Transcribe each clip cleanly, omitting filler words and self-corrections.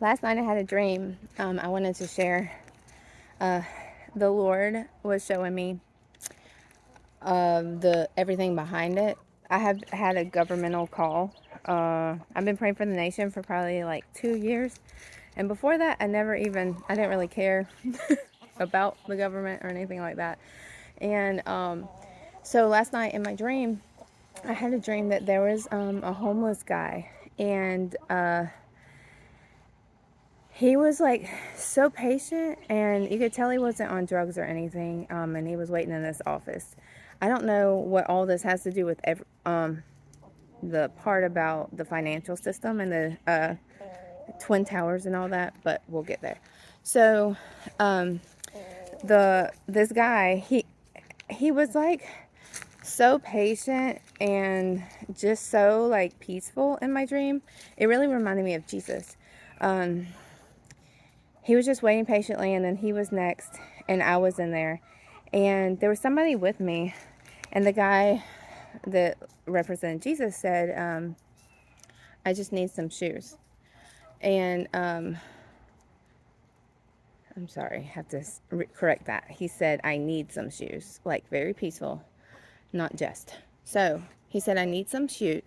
Last night I had a dream I wanted to share. The Lord was showing me the everything behind it. I have had a governmental call. I've been praying for the nation for probably like 2 years. And before that, I didn't really care about the government or anything like that. And so last night in my dream, I had a dream that there was a homeless guy. And he was like so patient, and you could tell he wasn't on drugs or anything. And he was waiting in this office. I don't know what all this has to do with the part about the financial system and the Twin Towers and all that, but we'll get there. So, this guy, he was like so patient and just so like peaceful in my dream. It really reminded me of Jesus. Um, he was just waiting patiently, and then he was next, and I was in there, and there was somebody with me, and the guy that represented Jesus said, I just need some shoes. And I'm sorry, I have to correct that. He said, I need some shoes, like very peaceful, not just. So he said, I need some shoes.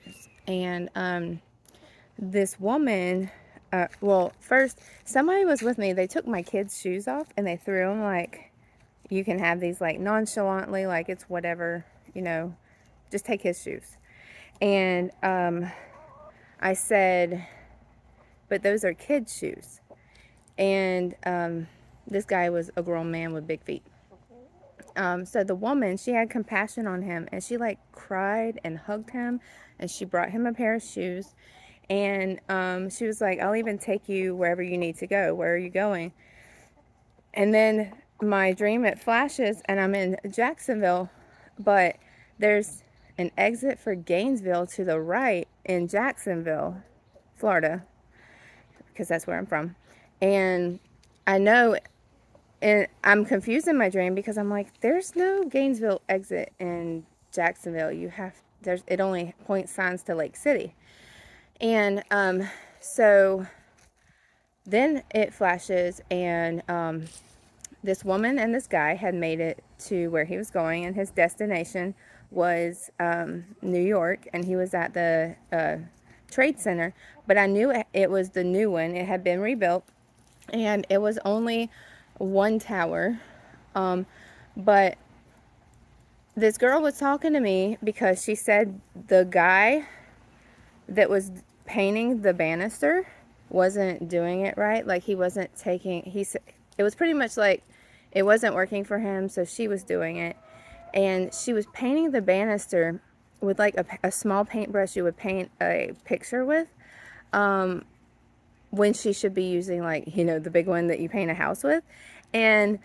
And this woman, well, first, somebody was with me. They took my kids' shoes off and they threw them like, you can have these like nonchalantly, like it's whatever, just take his shoes. And I said, but those are kids' shoes. And this guy was a grown man with big feet. So the woman, she had compassion on him, and she like cried and hugged him, and she brought him a pair of shoes. And she was like, I'll even take you wherever you need to go. Where are you going? And then my dream, it flashes, and I'm in Jacksonville, but there's an exit for Gainesville to the right in Jacksonville, Florida, because that's where I'm from. And I know, and I'm confused in my dream because I'm like, there's no Gainesville exit in Jacksonville. It only points signs to Lake City. And so then it flashes, and this woman and this guy had made it to where he was going, and his destination was New York, and he was at the Trade Center. But I knew it was the new one. It had been rebuilt, and it was only one tower. But this girl was talking to me because she said the guy that was painting the banister wasn't doing it right. Like he wasn't taking, it was pretty much like it wasn't working for him, so she was doing it. And she was painting the banister with like a small paintbrush you would paint a picture with, when she should be using like, the big one that you paint a house with. And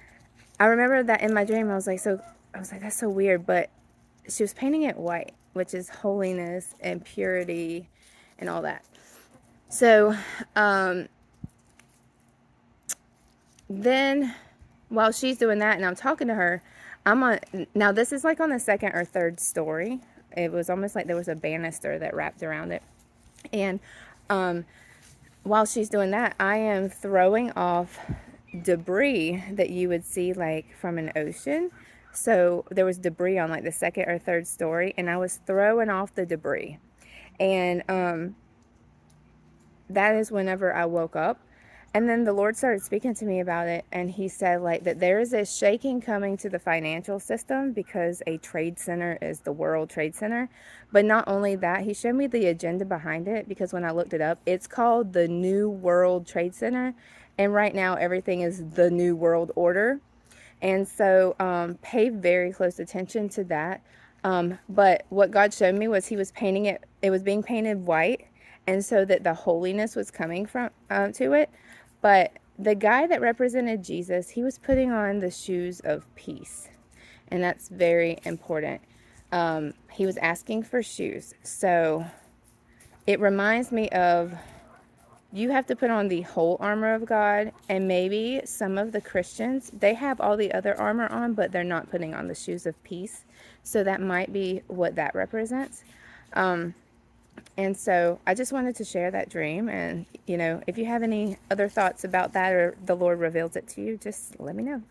I remember that in my dream, I was like, that's so weird. But she was painting it white, which is holiness and purity and all that. So then while she's doing that and I'm talking to her, now this is like on the second or third story. It was almost like there was a banister that wrapped around it. And while she's doing that, I am throwing off debris that you would see like from an ocean. So there was debris on like the second or third story, and I was throwing off the debris. And that is whenever I woke up. And then the Lord started speaking to me about it, and he said like that there is a shaking coming to the financial system because a trade center is the World Trade Center. But not only that, he showed me the agenda behind it, because when I looked it up, it's called the New World Trade Center. And right now everything is the New World Order. And so pay very close attention to that. But what God showed me was he was painting it was being painted white, and so that the holiness was coming from to it. But the guy that represented Jesus, he was putting on the shoes of peace, and that's very important. He was asking for shoes. So it reminds me of, you have to put on the whole armor of God. And maybe some of the Christians, they have all the other armor on, but they're not putting on the shoes of peace. So that might be what that represents. And so I just wanted to share that dream. And, if you have any other thoughts about that or the Lord reveals it to you, just let me know.